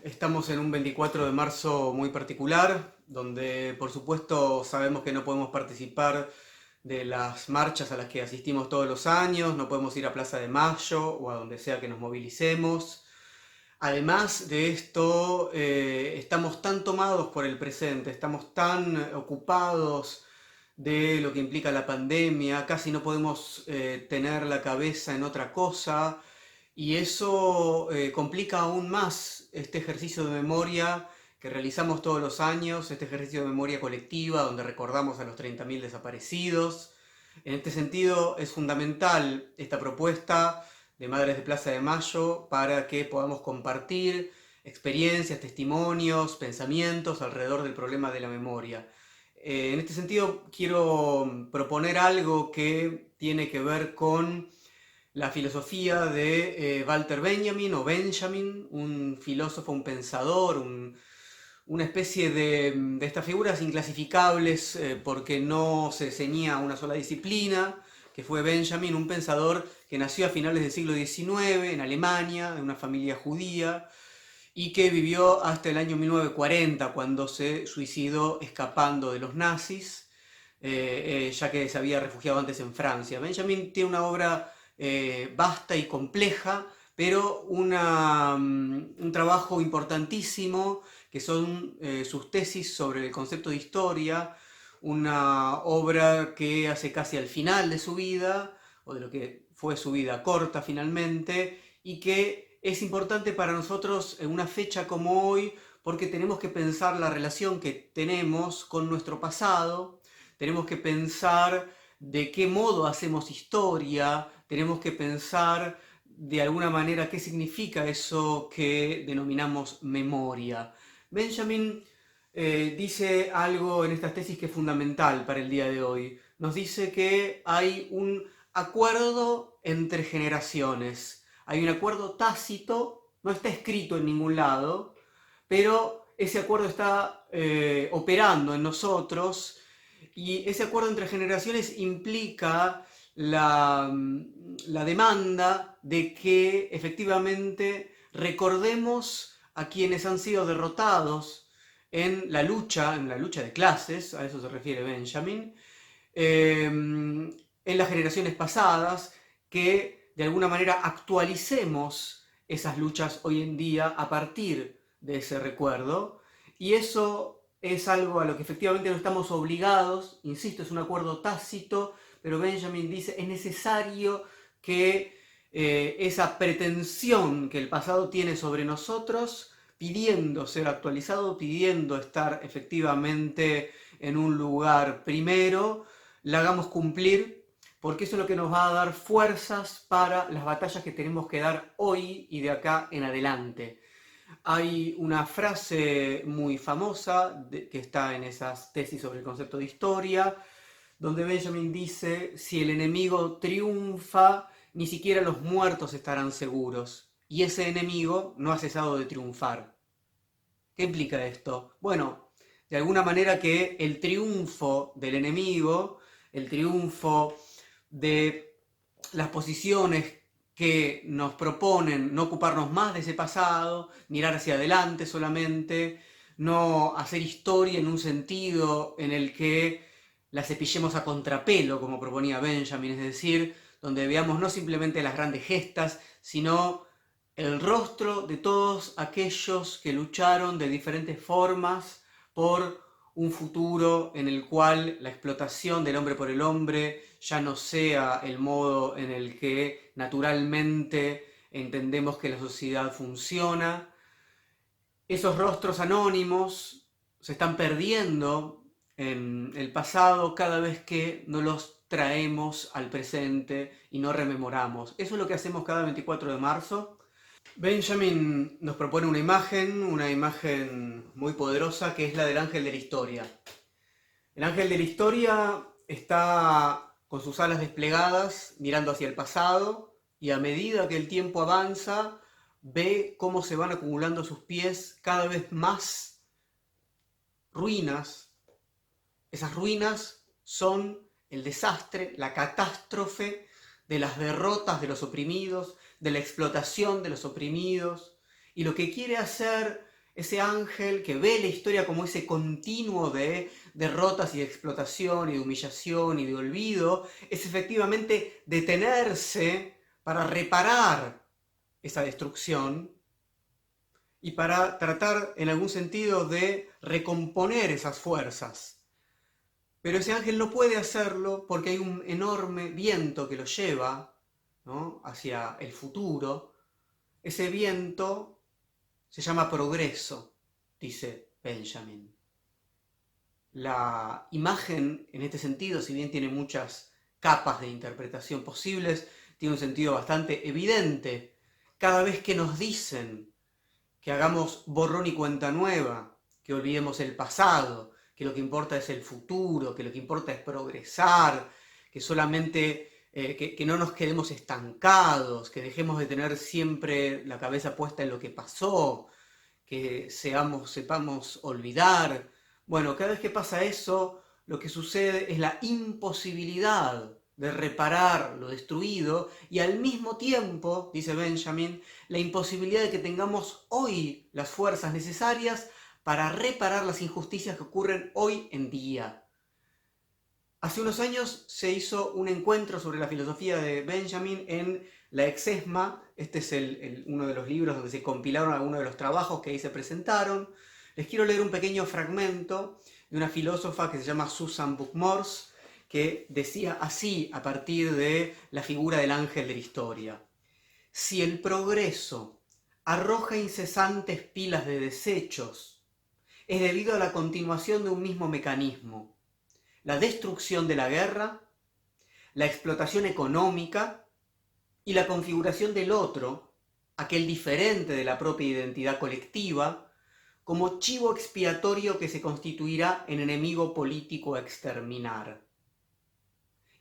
Estamos en un 24 de marzo muy particular, donde por supuesto sabemos que no podemos participar de las marchas a las que asistimos todos los años, no podemos ir a Plaza de Mayo o a donde sea que nos movilicemos. Además de esto, estamos tan tomados por el presente, estamos tan ocupados de lo que implica la pandemia, casi no podemos tener la cabeza en otra cosa y eso complica aún más este ejercicio de memoria que realizamos todos los años, este ejercicio de memoria colectiva donde recordamos a los 30.000 desaparecidos. En este sentido es fundamental esta propuesta de Madres de Plaza de Mayo para que podamos compartir experiencias, testimonios, pensamientos alrededor del problema de la memoria. En este sentido quiero proponer algo que tiene que ver con la filosofía de Walter Benjamin o Benjamin, un filósofo, un pensador, una especie de estas figuras inclasificables porque no se ceñía a una sola disciplina, que fue Benjamin, un pensador que nació a finales del siglo XIX en Alemania, en una familia judía, y que vivió hasta el año 1940, cuando se suicidó escapando de los nazis, ya que se había refugiado antes en Francia. Benjamin tiene una obra vasta y compleja, pero un trabajo importantísimo que son sus tesis sobre el concepto de historia, una obra que hace casi al final de su vida, o de lo que fue su vida corta finalmente, y que es importante para nosotros en una fecha como hoy, porque tenemos que pensar la relación que tenemos con nuestro pasado, tenemos que pensar de qué modo hacemos historia, tenemos que pensar de alguna manera qué significa eso que denominamos memoria. Benjamin dice algo en estas tesis que es fundamental para el día de hoy. Nos dice que hay un acuerdo entre generaciones. Hay un acuerdo tácito, no está escrito en ningún lado, pero ese acuerdo está operando en nosotros y ese acuerdo entre generaciones implica la demanda de que efectivamente recordemos a quienes han sido derrotados en la lucha de clases, a eso se refiere Benjamin, en las generaciones pasadas, que de alguna manera actualicemos esas luchas hoy en día a partir de ese recuerdo. Y eso es algo a lo que efectivamente no estamos obligados, insisto, es un acuerdo tácito, pero Benjamin dice es necesario que esa pretensión que el pasado tiene sobre nosotros, pidiendo ser actualizado, pidiendo estar efectivamente en un lugar primero, la hagamos cumplir, porque eso es lo que nos va a dar fuerzas para las batallas que tenemos que dar hoy y de acá en adelante. Hay una frase muy famosa que está en esas tesis sobre el concepto de historia, donde Benjamin dice, si el enemigo triunfa, ni siquiera los muertos estarán seguros. Y ese enemigo no ha cesado de triunfar. ¿Qué implica esto? Bueno, de alguna manera que el triunfo del enemigo, el triunfo de las posiciones que nos proponen no ocuparnos más de ese pasado, mirar hacia adelante solamente, no hacer historia en un sentido en el que la cepillemos a contrapelo, como proponía Benjamin, es decir, donde veamos no simplemente las grandes gestas, sino el rostro de todos aquellos que lucharon de diferentes formas por un futuro en el cual la explotación del hombre por el hombre ya no sea el modo en el que naturalmente entendemos que la sociedad funciona. Esos rostros anónimos se están perdiendo en el pasado cada vez que no los traemos al presente y no rememoramos. Eso es lo que hacemos cada 24 de marzo. Benjamin nos propone una imagen muy poderosa que es la del ángel de la historia. El ángel de la historia está con sus alas desplegadas mirando hacia el pasado y a medida que el tiempo avanza ve cómo se van acumulando a sus pies cada vez más ruinas. Esas ruinas son el desastre, la catástrofe de las derrotas de los oprimidos, de la explotación de los oprimidos. Y lo que quiere hacer ese ángel que ve la historia como ese continuo de derrotas y de explotación y de humillación y de olvido, es efectivamente detenerse para reparar esa destrucción y para tratar en algún sentido de recomponer esas fuerzas. Pero ese ángel no puede hacerlo porque hay un enorme viento que lo lleva, ¿no?, hacia el futuro. Ese viento se llama progreso, dice Benjamin. La imagen, en este sentido, si bien tiene muchas capas de interpretación posibles, tiene un sentido bastante evidente. Cada vez que nos dicen que hagamos borrón y cuenta nueva, que olvidemos el pasado, que lo que importa es el futuro, que lo que importa es progresar, que solamente que no nos quedemos estancados, que dejemos de tener siempre la cabeza puesta en lo que pasó, que sepamos olvidar. Bueno, cada vez que pasa eso, lo que sucede es la imposibilidad de reparar lo destruido y al mismo tiempo, dice Benjamin, la imposibilidad de que tengamos hoy las fuerzas necesarias para reparar las injusticias que ocurren hoy en día. Hace unos años se hizo un encuentro sobre la filosofía de Benjamin en la Exesma. Este es uno de los libros donde se compilaron algunos de los trabajos que ahí se presentaron. Les quiero leer un pequeño fragmento de una filósofa que se llama Susan Buck-Morss, que decía así a partir de la figura del ángel de la historia. Si el progreso arroja incesantes pilas de desechos, es debido a la continuación de un mismo mecanismo: la destrucción de la guerra, la explotación económica y la configuración del otro, aquel diferente de la propia identidad colectiva, como chivo expiatorio que se constituirá en enemigo político a exterminar.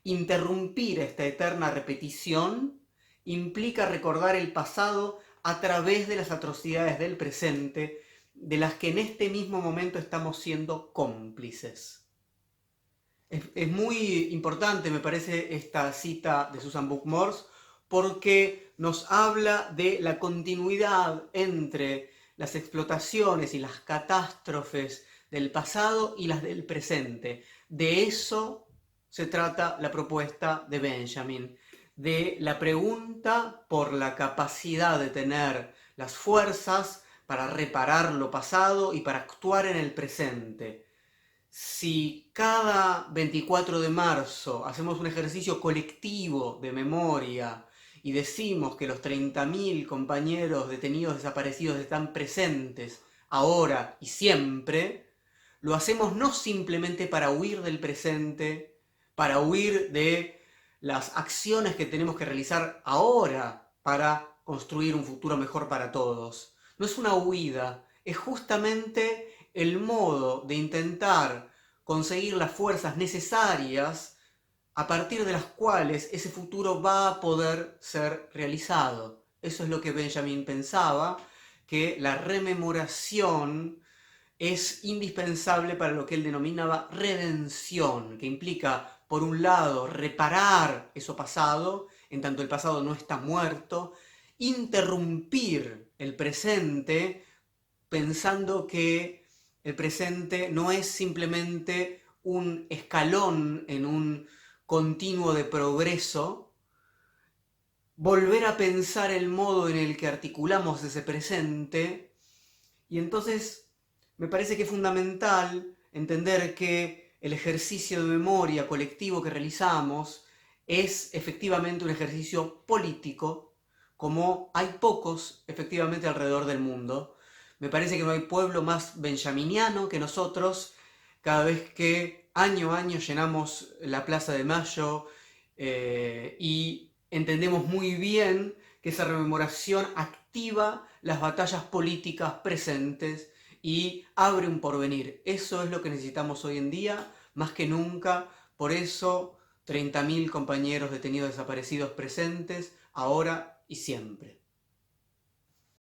Interrumpir esta eterna repetición implica recordar el pasado a través de las atrocidades del presente, de las que en este mismo momento estamos siendo cómplices. Es muy importante, me parece, esta cita de Susan Buck-Morss, porque nos habla de la continuidad entre las explotaciones y las catástrofes del pasado y las del presente. De eso se trata la propuesta de Benjamin, de la pregunta por la capacidad de tener las fuerzas para reparar lo pasado y para actuar en el presente. Si cada 24 de marzo hacemos un ejercicio colectivo de memoria y decimos que los 30.000 compañeros detenidos desaparecidos están presentes ahora y siempre, lo hacemos no simplemente para huir del presente, para huir de las acciones que tenemos que realizar ahora para construir un futuro mejor para todos. No es una huida, es justamente el modo de intentar conseguir las fuerzas necesarias a partir de las cuales ese futuro va a poder ser realizado. Eso es lo que Benjamin pensaba, que la rememoración es indispensable para lo que él denominaba redención, que implica, por un lado, reparar eso pasado, en tanto el pasado no está muerto, interrumpir el presente, pensando que el presente no es simplemente un escalón en un continuo de progreso, volver a pensar el modo en el que articulamos ese presente, y entonces me parece que es fundamental entender que el ejercicio de memoria colectivo que realizamos es efectivamente un ejercicio político, como hay pocos efectivamente alrededor del mundo. Me parece que no hay pueblo más benjaminiano que nosotros. Cada vez que año a año llenamos la Plaza de Mayo y entendemos muy bien que esa rememoración activa las batallas políticas presentes y abre un porvenir. Eso es lo que necesitamos hoy en día, más que nunca. Por eso, 30.000 compañeros detenidos desaparecidos presentes, ahora y siempre.